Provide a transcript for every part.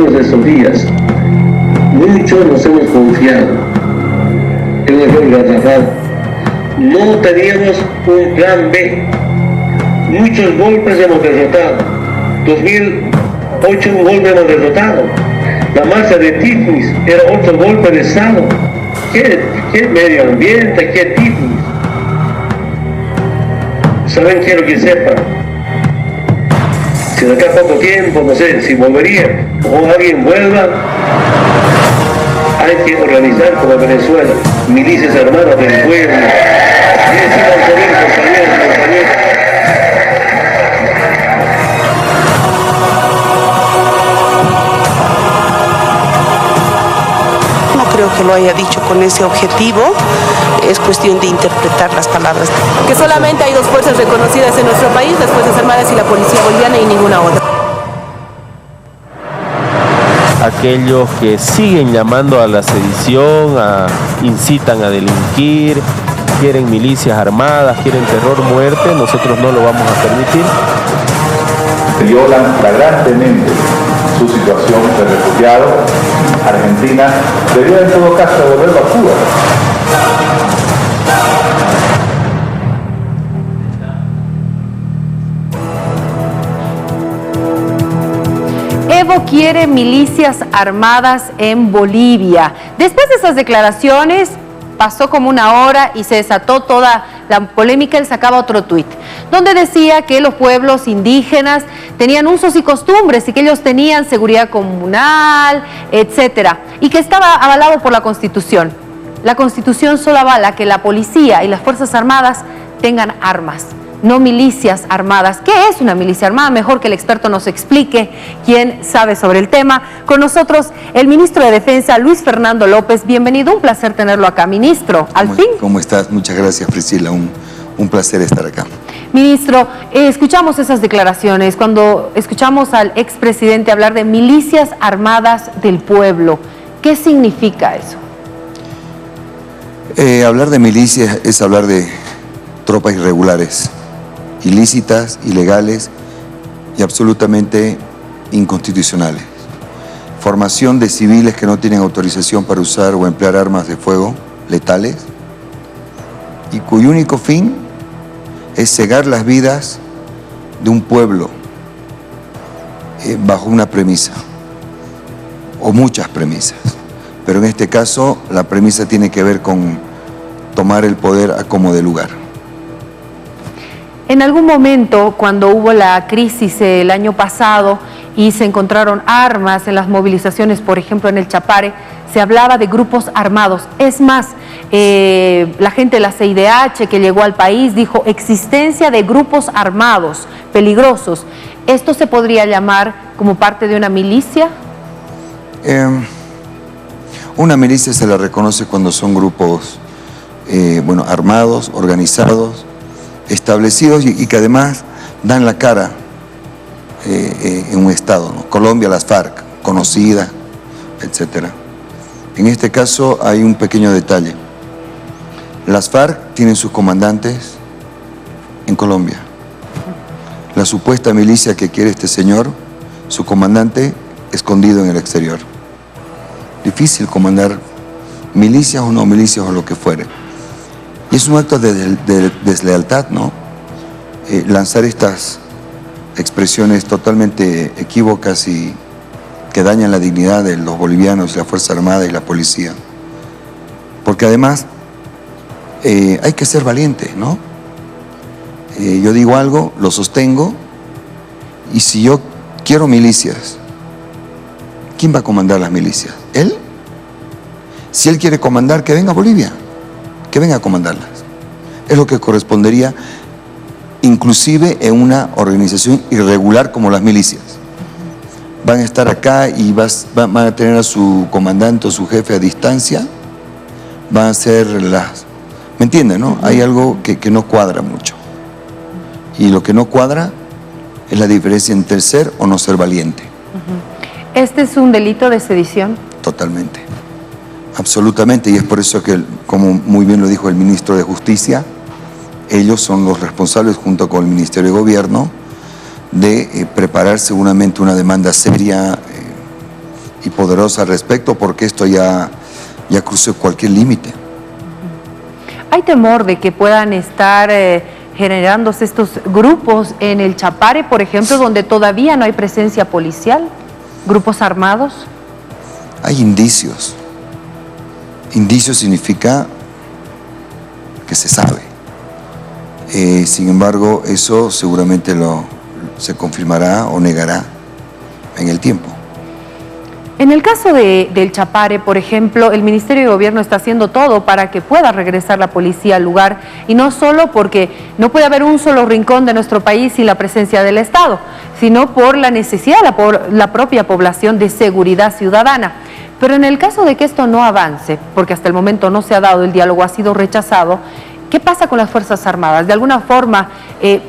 de estos días, muchos nos hemos confiado en el gobierno Garrafal. No teníamos un plan B. Muchos golpes hemos derrotado. 2008 un golpe hemos derrotado. La marcha de Tiflis era otro golpe de Estado. ¿Qué medio ambiente? ¿Qué Tiflis? ¿Saben? Quiero que sepan. Si de acá a poco tiempo, no sé, si volvería o alguien vuelva, hay que organizar como Venezuela milicias armadas del pueblo. No creo que lo haya dicho con ese objetivo, es cuestión de interpretar las palabras. Que solamente hay dos fuerzas reconocidas en nuestro país, las Fuerzas Armadas y la Policía Boliviana, y ninguna otra. Aquellos que siguen llamando a la sedición, incitan a delinquir, quieren milicias armadas, quieren terror, muerte, nosotros no lo vamos a permitir. Violan flagrantemente su situación de refugiado. Argentina debería en todo caso devolverlo a Cuba. Evo quiere milicias armadas en Bolivia. Después de esas declaraciones, pasó como una hora y se desató toda la polémica. Él sacaba otro tuit, donde decía que los pueblos indígenas tenían usos y costumbres y que ellos tenían seguridad comunal, etcétera, y que estaba avalado por la Constitución. La Constitución solo avala que la policía y las Fuerzas Armadas tengan armas, no milicias armadas. ¿Qué es una milicia armada? Mejor que el experto nos explique, quien sabe sobre el tema. Con nosotros el ministro de Defensa, Luis Fernando López. Bienvenido, un placer tenerlo acá, ministro. Al fin. ¿Cómo estás? Muchas gracias, Priscila. Un placer estar acá. Ministro, escuchamos esas declaraciones, cuando escuchamos al expresidente hablar de milicias armadas del pueblo. ¿Qué significa eso? Hablar de milicias es hablar de tropas irregulares, ilícitas, ilegales y absolutamente inconstitucionales. Formación de civiles que no tienen autorización para usar o emplear armas de fuego letales y cuyo único fin es cegar las vidas de un pueblo bajo una premisa o muchas premisas. Pero en este caso la premisa tiene que ver con tomar el poder a como de lugar. En algún momento, cuando hubo la crisis el año pasado y se encontraron armas en las movilizaciones, por ejemplo en el Chapare, se hablaba de grupos armados. Es más, la gente de la CIDH que llegó al país dijo existencia de grupos armados peligrosos. ¿Esto se podría llamar como parte de una milicia? Una milicia se la reconoce cuando son grupos armados, organizados, establecidos y que además dan la cara en un estado, ¿no? Colombia, las FARC, conocida, etcétera. En este caso hay un pequeño detalle. Las FARC tienen sus comandantes en Colombia. La supuesta milicia que quiere este señor, su comandante escondido en el exterior. Difícil comandar milicias o no milicias o lo que fuere. Y es un acto de deslealtad, ¿no? Lanzar estas expresiones totalmente equívocas y que dañan la dignidad de los bolivianos, la Fuerza Armada y la policía. Porque además hay que ser valiente, ¿no? Yo digo algo, lo sostengo, y si yo quiero milicias, ¿quién va a comandar las milicias? ¿Él? Si él quiere comandar, que venga a Bolivia, que venga a comandarlas. Es lo que correspondería inclusive en una organización irregular como las milicias. Van a estar acá y van a tener a su comandante o su jefe a distancia, van a ser las... ¿Me entienden, no? Hay algo que no cuadra mucho. Y lo que no cuadra es la diferencia entre ser o no ser valiente. ¿Este es un delito de sedición? Totalmente. Absolutamente, y es por eso que, como muy bien lo dijo el ministro de Justicia, ellos son los responsables, junto con el Ministerio de Gobierno, de preparar seguramente una demanda seria poderosa al respecto, porque esto ya cruzó cualquier límite. ¿Hay temor de que puedan estar generándose estos grupos en el Chapare, por ejemplo, donde todavía no hay presencia policial? ¿Grupos armados? Hay indicios. Indicios significa que se sabe. Sin embargo, eso seguramente se confirmará o negará en el tiempo. En el caso del Chapare, por ejemplo, el Ministerio de Gobierno está haciendo todo para que pueda regresar la policía al lugar, y no solo porque no puede haber un solo rincón de nuestro país sin la presencia del Estado, sino por la necesidad de la propia población de seguridad ciudadana. Pero en el caso de que esto no avance, porque hasta el momento no se ha dado, el diálogo ha sido rechazado, ¿qué pasa con las Fuerzas Armadas? ¿De alguna forma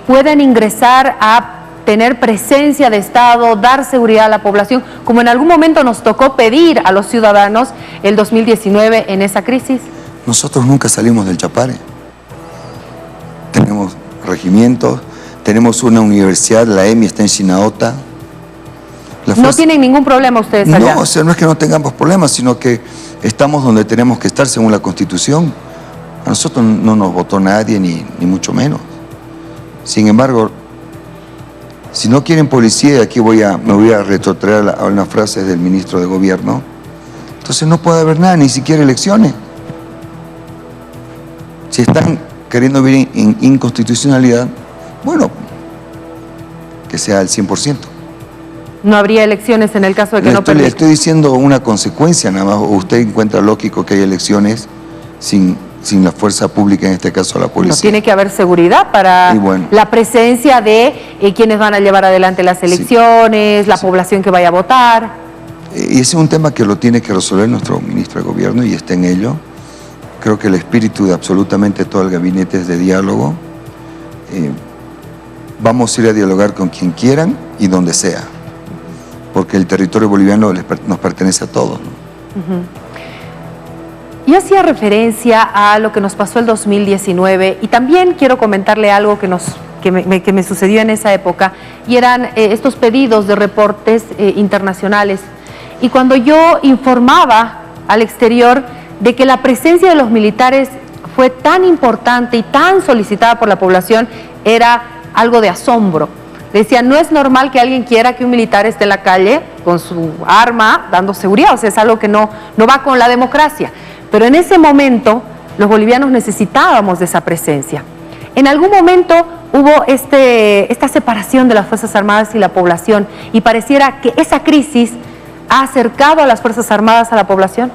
pueden ingresar a tener presencia de Estado, dar seguridad a la población, como en algún momento nos tocó pedir a los ciudadanos el 2019 en esa crisis? Nosotros nunca salimos del Chapare. Tenemos regimientos, tenemos una universidad, la EMI está en Chinaota. ¿No tienen ningún problema ustedes allá? No, o sea, no es que no tengamos problemas, sino que estamos donde tenemos que estar según la Constitución. A nosotros no nos votó nadie, ni mucho menos. Sin embargo, si no quieren policía, y aquí me voy a retrotraer a una frase del ministro de Gobierno, entonces no puede haber nada, ni siquiera elecciones. Si están queriendo vivir en inconstitucionalidad, bueno, que sea al 100%. ¿No habría elecciones en el caso de que no permitan? Le estoy diciendo una consecuencia nada más. ¿Usted encuentra lógico que haya elecciones sin la fuerza pública, en este caso la policía? No, tiene que haber seguridad para la presencia de quienes van a llevar adelante las elecciones, la población que vaya a votar. Y ese es un tema que lo tiene que resolver nuestro ministro de Gobierno y está en ello. Creo que el espíritu de absolutamente todo el gabinete es de diálogo. Vamos a ir a dialogar con quien quieran y donde sea, porque el territorio boliviano nos pertenece a todos, ¿no? Yo hacía referencia a lo que nos pasó el 2019 y también quiero comentarle algo que me sucedió en esa época, y eran estos pedidos de reportes internacionales. Y cuando yo informaba al exterior de que la presencia de los militares fue tan importante y tan solicitada por la población, era algo de asombro. Decían, no es normal que alguien quiera que un militar esté en la calle con su arma dando seguridad, o sea, es algo que no va con la democracia. Pero en ese momento los bolivianos necesitábamos de esa presencia. En algún momento hubo esta separación de las Fuerzas Armadas y la población, y pareciera que esa crisis ha acercado a las Fuerzas Armadas a la población.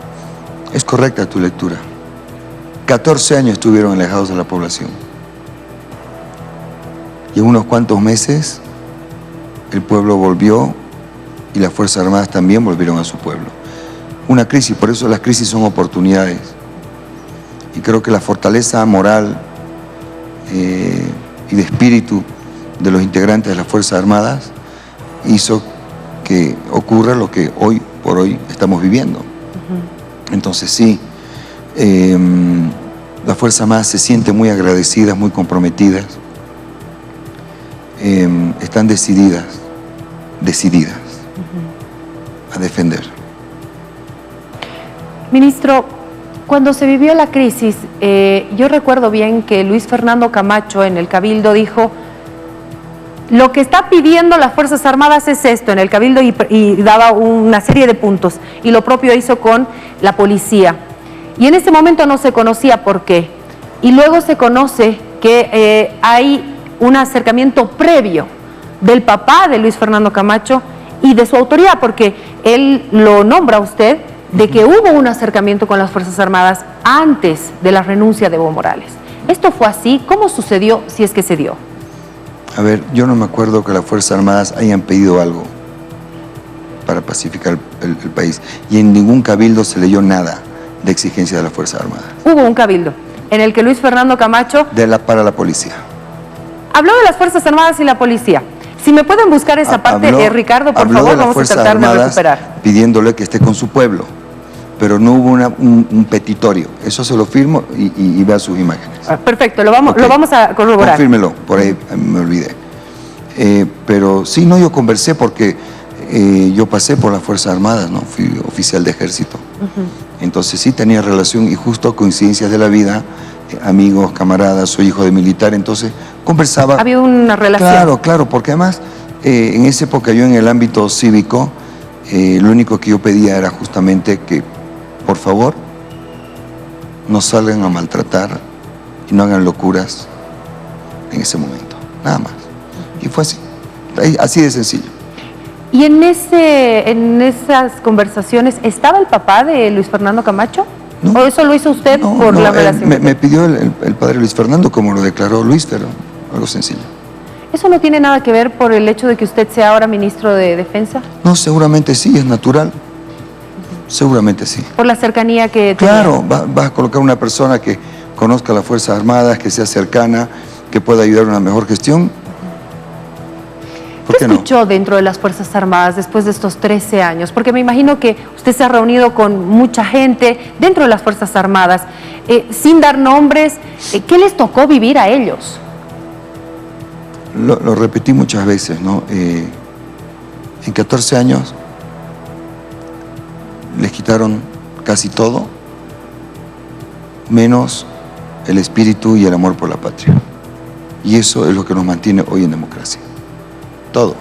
Es correcta tu lectura. 14 años estuvieron alejados de la población. Y en unos cuantos meses el pueblo volvió y las Fuerzas Armadas también volvieron a su pueblo. Una crisis, por eso las crisis son oportunidades. Y creo que la fortaleza moral y de espíritu de los integrantes de las Fuerzas Armadas hizo que ocurra lo que hoy por hoy estamos viviendo. Entonces sí, las Fuerzas Armadas se sienten muy agradecidas, muy comprometidas, están decididas a defender. Ministro, cuando se vivió la crisis, yo recuerdo bien que Luis Fernando Camacho en el Cabildo dijo: lo que está pidiendo las Fuerzas Armadas es esto, en el Cabildo, y daba una serie de puntos, y lo propio hizo con la policía. Y en ese momento no se conocía por qué, y luego se conoce que hay un acercamiento previo del papá de Luis Fernando Camacho y de su autoridad, porque él lo nombra a usted, de que hubo un acercamiento con las Fuerzas Armadas antes de la renuncia de Evo Morales. ¿Esto fue así? ¿Cómo sucedió, si es que se dio? A ver, yo no me acuerdo que las Fuerzas Armadas hayan pedido algo para pacificar el país, y en ningún cabildo se leyó nada de exigencia de las Fuerzas Armadas. Hubo un cabildo en el que Luis Fernando Camacho para la policía habló de las Fuerzas Armadas y la policía. Si me pueden buscar esa parte, Ricardo, por favor, vamos a tratar de recuperar. Pidiéndole que esté con su pueblo, pero no hubo un petitorio. Eso se lo firmo y vea sus imágenes. Perfecto, lo vamos a corroborar. Confírmelo, por ahí me olvidé. Pero sí, no, yo conversé porque yo pasé por las Fuerzas Armadas, ¿no? Fui oficial de ejército. Entonces sí tenía relación y justo coincidencias de la vida, amigos, camaradas, soy hijo de militar, entonces conversaba. Había una relación. Claro, claro, porque además en esa época yo en el ámbito cívico, lo único que yo pedía era justamente que, por favor, no salgan a maltratar y no hagan locuras en ese momento, nada más. Y fue así, así de sencillo. ¿Y en esas conversaciones estaba el papá de Luis Fernando Camacho? No. ¿O eso lo hizo usted por la relación? Me pidió el padre Luis Fernando, como lo declaró Luis, pero algo sencillo. ¿Eso no tiene nada que ver por el hecho de que usted sea ahora ministro de Defensa? No, seguramente sí, es natural. Seguramente sí. Por la cercanía que Claro, vas a colocar una persona que conozca las Fuerzas Armadas, que sea cercana, que pueda ayudar a una mejor gestión. ¿Por ¿Qué qué no? escuchó dentro de las Fuerzas Armadas después de estos 13 años? Porque me imagino que usted se ha reunido con mucha gente dentro de las Fuerzas Armadas. Sin dar nombres, ¿qué les tocó vivir a ellos? Lo repetí muchas veces, ¿no? En 14 años les quitaron casi todo, menos el espíritu y el amor por la patria. Y eso es lo que nos mantiene hoy en democracia. Todo.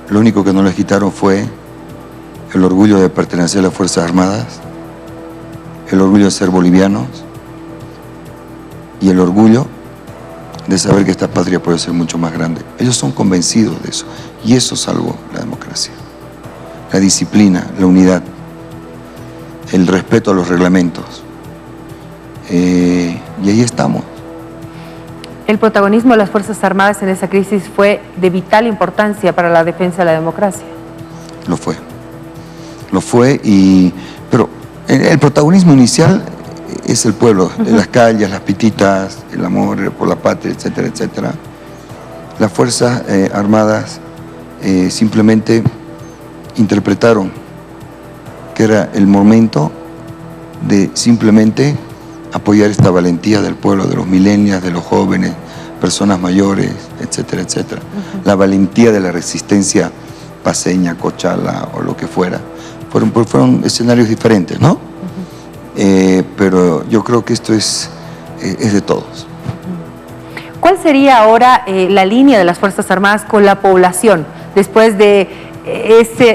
Lo único que no les quitaron fue el orgullo de pertenecer a las Fuerzas Armadas, el orgullo de ser bolivianos y el orgullo de saber que esta patria puede ser mucho más grande. Ellos son convencidos de eso y eso salvó la democracia. La disciplina, la unidad, el respeto a los reglamentos. Y ahí estamos. El protagonismo de las Fuerzas Armadas en esa crisis fue de vital importancia para la defensa de la democracia. Lo fue, pero el protagonismo inicial es el pueblo, las calles, las pititas, el amor por la patria, etcétera, etcétera. Las Fuerzas Armadas simplemente interpretaron que era el momento de simplemente apoyar esta valentía del pueblo, de los millennials, de los jóvenes, personas mayores, etcétera, etcétera. La valentía de la resistencia paceña, cochala o lo que fuera. Fueron escenarios diferentes, ¿no? Pero yo creo que esto es de todos. ¿Cuál sería ahora la línea de las Fuerzas Armadas con la población después de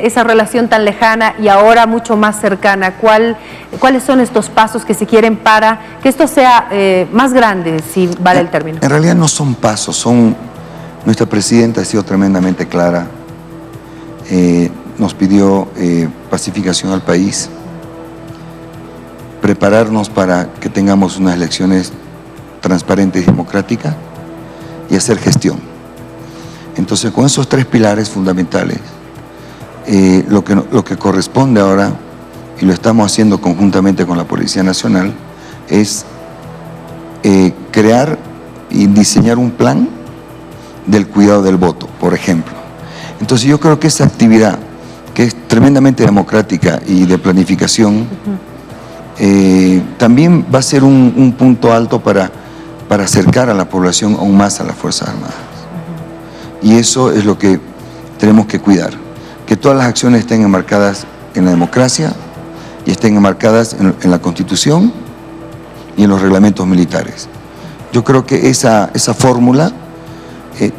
esa relación tan lejana y ahora mucho más cercana? ¿Cuáles son estos pasos que se quieren para que esto sea más grande, si vale el término? En realidad no son pasos, nuestra presidenta ha sido tremendamente clara, nos pidió pacificación al país, prepararnos para que tengamos unas elecciones transparentes y democráticas y hacer gestión. Entonces, con esos tres pilares fundamentales, lo que corresponde ahora, y lo estamos haciendo conjuntamente con la Policía Nacional, es crear y diseñar un plan del cuidado del voto, por ejemplo. Entonces yo creo que esa actividad, que es tremendamente democrática y de planificación, también va a ser un punto alto para acercar a la población aún más a las Fuerzas Armadas. Y eso es lo que tenemos que cuidar, que todas las acciones estén enmarcadas en la democracia y estén enmarcadas en la Constitución y en los reglamentos militares. Yo creo que esa fórmula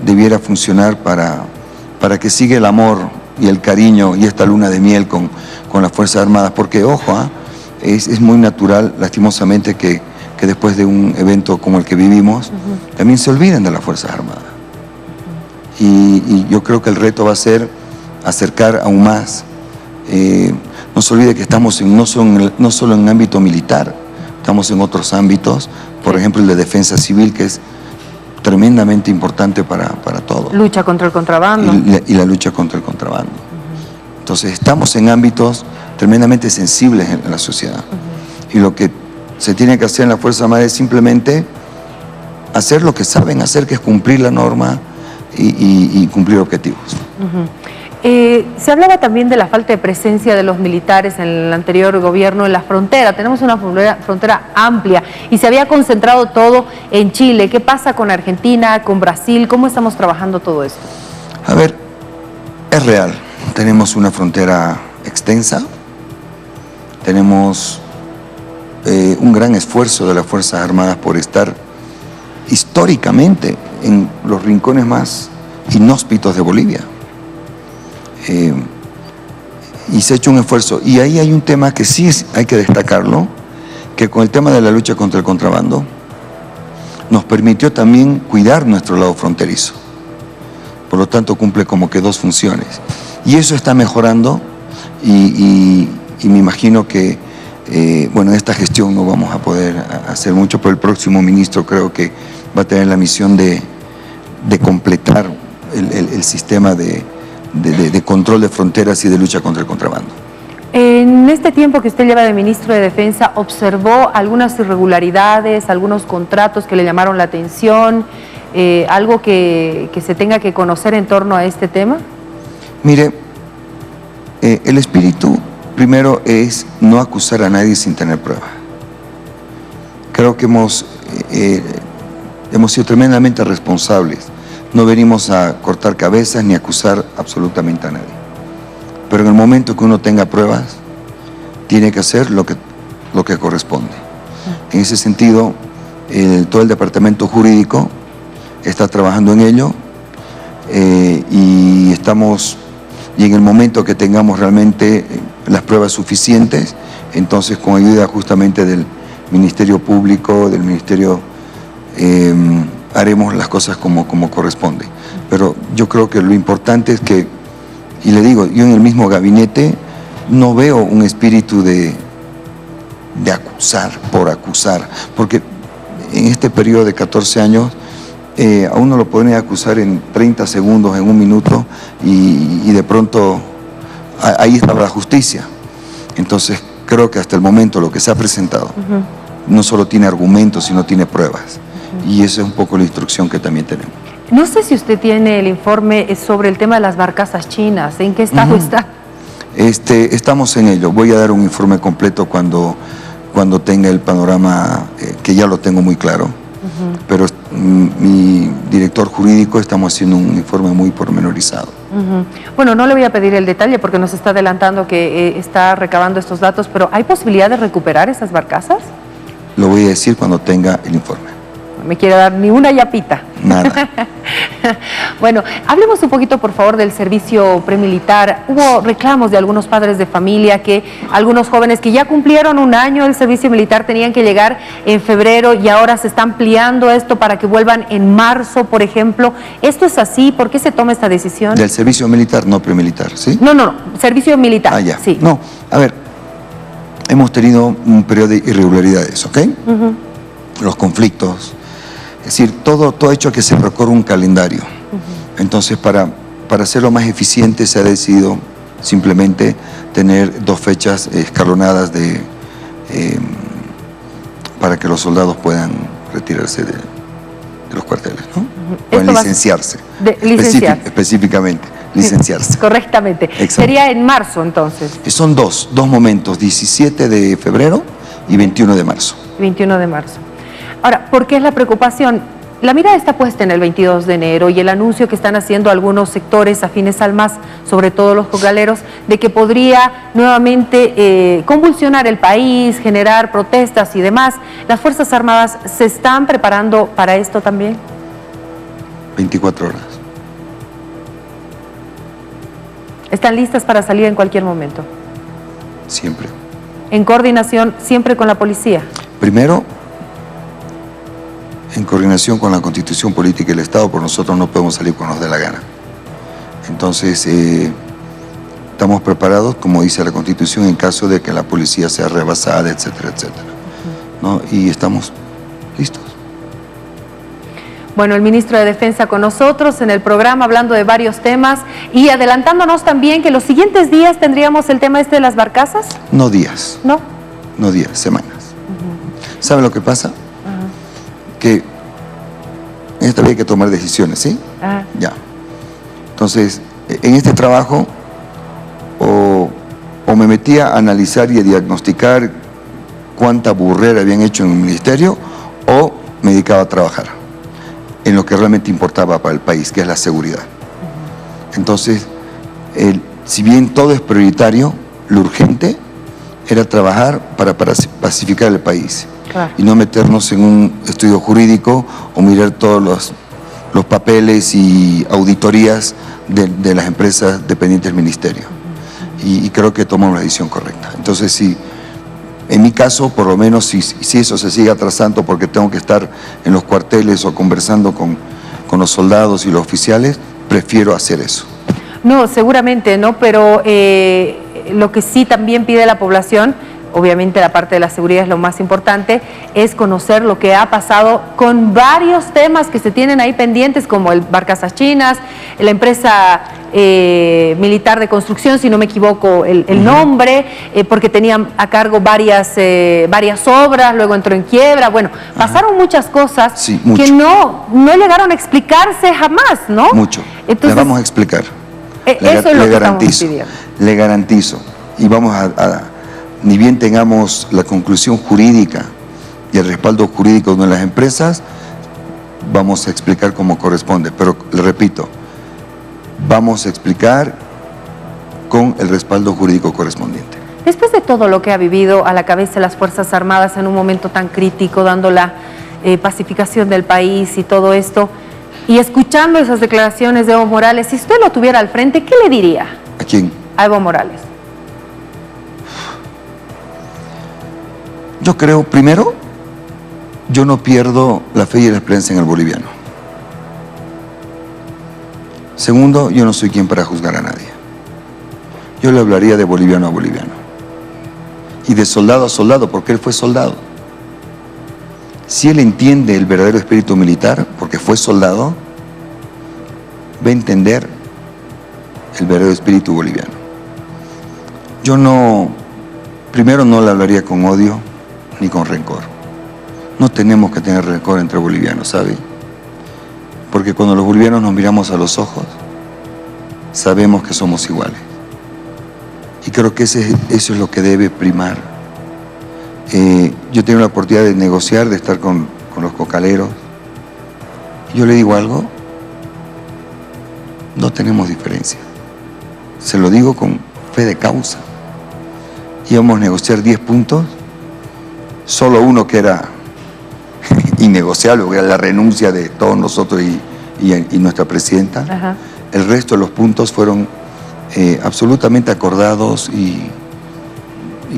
debiera funcionar para que siga el amor y el cariño y esta luna de miel con las Fuerzas Armadas, porque, ojo, es muy natural, lastimosamente, que después de un evento como el que vivimos, también se olviden de las Fuerzas Armadas. Y yo creo que el reto va a ser acercar aún más. No se olvide que estamos no solo en ámbito militar, estamos en otros ámbitos, por ejemplo el de defensa civil, que es tremendamente importante para todos. Lucha contra el contrabando. Y la lucha contra el contrabando. Entonces estamos en ámbitos tremendamente sensibles en la sociedad. Y lo que se tiene que hacer en la Fuerza Armada es simplemente hacer lo que saben hacer, que es cumplir la norma y cumplir objetivos. Se hablaba también de la falta de presencia de los militares en el anterior gobierno en la frontera. Tenemos una frontera amplia y se había concentrado todo en Chile. ¿Qué pasa con Argentina, con Brasil? ¿Cómo estamos trabajando todo esto? A ver, Es real, tenemos una frontera extensa, tenemos un gran esfuerzo de las Fuerzas Armadas por estar históricamente en los rincones más inhóspitos de Bolivia. Y se ha hecho un esfuerzo. Y ahí hay un tema que sí hay que destacarlo, que con el tema de la lucha contra el contrabando nos permitió también cuidar nuestro lado fronterizo. Por lo tanto, cumple como que dos funciones. Y eso está mejorando y me imagino que, bueno, en esta gestión no vamos a poder hacer mucho, pero el próximo ministro creo que va a tener la misión de completar el sistema de control de fronteras y de lucha contra el contrabando. En este tiempo que usted lleva de ministro de Defensa, ¿observó algunas irregularidades, algunos contratos que le llamaron la atención, algo que se tenga que conocer en torno a este tema? Mire, el espíritu primero es no acusar a nadie sin tener prueba. Creo que hemos sido tremendamente responsables. No venimos a cortar cabezas ni a acusar absolutamente a nadie. Pero en el momento que uno tenga pruebas, tiene que hacer lo que corresponde. En ese sentido, todo el departamento jurídico está trabajando en ello y en el momento que tengamos realmente las pruebas suficientes, entonces con ayuda justamente del Ministerio Público, del Ministerio, haremos las cosas como corresponde. Pero yo creo que lo importante es que, y le digo, yo en el mismo gabinete no veo un espíritu de acusar por acusar, porque en este periodo de 14 años a uno lo pueden acusar en 30 segundos, en un minuto, y de pronto ahí está la justicia. Entonces creo que hasta el momento lo que se ha presentado no solo tiene argumentos, sino tiene pruebas. Y esa es un poco la instrucción que también tenemos. No sé si usted tiene el informe sobre el tema de las barcazas chinas. ¿En qué estado está? Estamos en ello. Voy a dar un informe completo cuando tenga el panorama, que ya lo tengo muy claro. Pero mi director jurídico estamos haciendo un informe muy pormenorizado. Bueno, no le voy a pedir el detalle porque nos está adelantando que está recabando estos datos, pero ¿hay posibilidad de recuperar esas barcazas? Lo voy a decir cuando tenga el informe. No me quiere dar ni una yapita. Nada. Bueno, hablemos un poquito, por favor, del servicio premilitar. Hubo reclamos de algunos padres de familia que algunos jóvenes que ya cumplieron un año del servicio militar tenían que llegar en febrero y ahora se está ampliando esto para que vuelvan en marzo, por ejemplo. ¿Esto es así? ¿Por qué se toma esta decisión? Del servicio militar, no premilitar, ¿sí? No, servicio militar. Ah, ya. Sí. No, a ver, hemos tenido un periodo de irregularidades, ¿ok? Los conflictos. Es decir, todo ha hecho que se recorra un calendario. Entonces, para hacerlo más eficiente, se ha decidido simplemente tener 2 fechas escalonadas para que los soldados puedan retirarse de los cuarteles, ¿no? Pueden licenciarse. Específicamente, licenciarse. Correctamente. Exacto. Sería en marzo, entonces. Son dos momentos, 17 de febrero y 21 de marzo. 21 de marzo. Ahora, ¿por qué es la preocupación? La mirada está puesta en el 22 de enero y el anuncio que están haciendo algunos sectores afines al MAS, sobre todo los cocaleros, de que podría nuevamente convulsionar el país, generar protestas y demás. ¿Las Fuerzas Armadas se están preparando para esto también? 24 horas. ¿Están listas para salir en cualquier momento? Siempre. ¿En coordinación siempre con la policía? Primero, en coordinación con la Constitución Política del Estado, por nosotros no podemos salir cuando nos dé la gana. Entonces, estamos preparados, como dice la Constitución, en caso de que la policía sea rebasada, etcétera, etcétera. ¿No? Y estamos listos. Bueno, el ministro de Defensa con nosotros en el programa hablando de varios temas y adelantándonos también que los siguientes días tendríamos el tema de las barcazas. No días. ¿No? No días, semanas. ¿Sabe lo que pasa? Que en esta vida hay que tomar decisiones, ¿sí? Ya. Entonces, en este trabajo o me metía a analizar y a diagnosticar cuánta burrera habían hecho en el ministerio o me dedicaba a trabajar en lo que realmente importaba para el país, que es la seguridad. Entonces, si bien todo es prioritario, lo urgente era trabajar para pacificar el país. Claro. Y no meternos en un estudio jurídico o mirar todos los papeles y auditorías de las empresas dependientes del ministerio. Y creo que tomamos la decisión correcta. Entonces, sí, en mi caso, por lo menos, si eso se sigue atrasando porque tengo que estar en los cuarteles o conversando con los soldados y los oficiales, prefiero hacer eso. No, seguramente, ¿no? Pero lo que sí también pide la población, obviamente la parte de la seguridad es lo más importante, es conocer lo que ha pasado con varios temas que se tienen ahí pendientes, como el Barcazas Chinas, la empresa militar de construcción, si no me equivoco el nombre, porque tenían a cargo varias obras, luego entró en quiebra. Bueno, pasaron muchas cosas, sí, que no llegaron a explicarse jamás, ¿no? Mucho. Entonces, le vamos a explicar. Eso es lo que estamos pidiendo. Le garantizo, y vamos ni bien tengamos la conclusión jurídica y el respaldo jurídico de las empresas, vamos a explicar como corresponde. Pero le repito, vamos a explicar con el respaldo jurídico correspondiente. Después de todo lo que ha vivido a la cabeza de las Fuerzas Armadas en un momento tan crítico, dando la pacificación del país y todo esto, y escuchando esas declaraciones de Evo Morales, si usted lo tuviera al frente, ¿qué le diría? ¿A quién? A Evo Morales. Yo creo, primero, yo no pierdo la fe y la esperanza en el boliviano. Segundo, yo no soy quien para juzgar a nadie. Yo le hablaría de boliviano a boliviano. Y de soldado a soldado, porque él fue soldado. Si él entiende el verdadero espíritu militar, porque fue soldado, va a entender el verdadero espíritu boliviano. Yo primero no le hablaría con odio ni con rencor. No tenemos que tener rencor entre bolivianos, ¿sabe? Porque cuando los bolivianos nos miramos a los ojos, sabemos que somos iguales. Y creo que eso es lo que debe primar. Yo tengo la oportunidad de negociar, de estar con los cocaleros. Yo le digo algo, no tenemos diferencia. Se lo digo con fe de causa. Íbamos a negociar 10 puntos, solo uno que era innegociable, que era la renuncia de todos nosotros y nuestra presidenta. Ajá. El resto de los puntos fueron absolutamente acordados y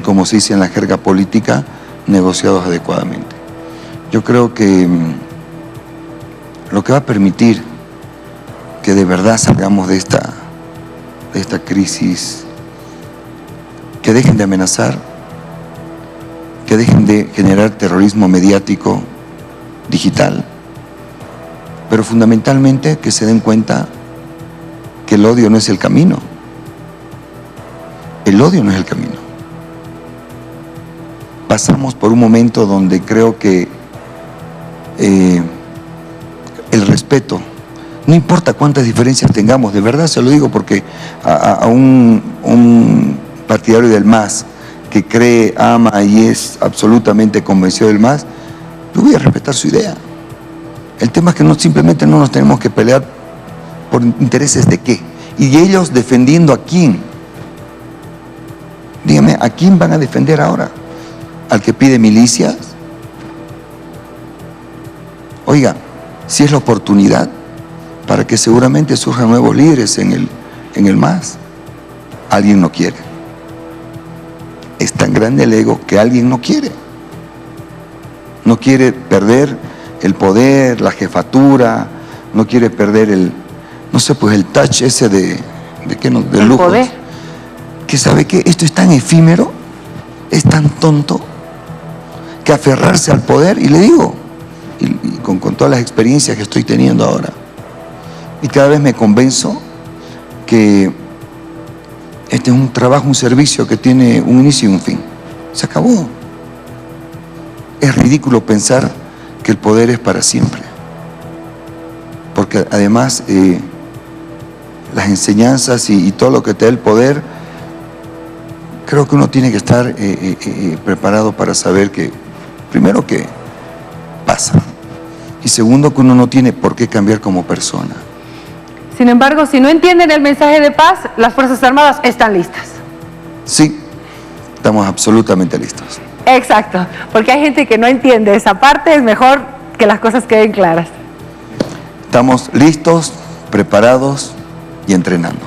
como se dice en la jerga política, negociados adecuadamente. Yo creo que lo que va a permitir que de verdad salgamos de esta crisis, que dejen de amenazar, que dejen de generar terrorismo mediático, digital, pero fundamentalmente que se den cuenta que el odio no es el camino. El odio no es el camino. Pasamos por un momento donde creo que el respeto, no importa cuántas diferencias tengamos, de verdad se lo digo, porque a un partidario del MAS que cree, ama y es absolutamente convencido del MAS, yo voy a respetar su idea. El tema es que simplemente no nos tenemos que pelear por intereses de qué. Y ellos defendiendo a quién. Dígame, ¿a quién van a defender ahora? ¿Al que pide milicias? Oiga, si es la oportunidad para que seguramente surjan nuevos líderes en el MAS, alguien no quiere. Es tan grande el ego que alguien no quiere. No quiere perder el poder, la jefatura, no quiere perder el touch ese de lujo. Que sabe que esto es tan efímero, es tan tonto, que aferrarse al poder, y le digo, y con todas las experiencias que estoy teniendo ahora, y cada vez me convenzo que este es un trabajo, un servicio que tiene un inicio y un fin. Se acabó. Es ridículo pensar que el poder es para siempre. Porque además las enseñanzas y todo lo que te da el poder, creo que uno tiene que estar preparado para saber que, primero, que pasa, y segundo, que uno no tiene por qué cambiar como persona. Sin embargo, si no entienden el mensaje de paz, las Fuerzas Armadas están listas. Sí, estamos absolutamente listos. Exacto, porque hay gente que no entiende esa parte, es mejor que las cosas queden claras. Estamos listos, preparados y entrenando.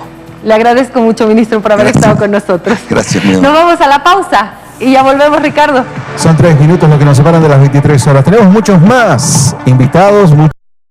Le agradezco mucho, ministro, por haber estado con nosotros. Gracias, mi amor. Nos vamos a la pausa y ya volvemos, Ricardo. Son 3 minutos lo que nos separan de las 23 horas. Tenemos muchos más invitados.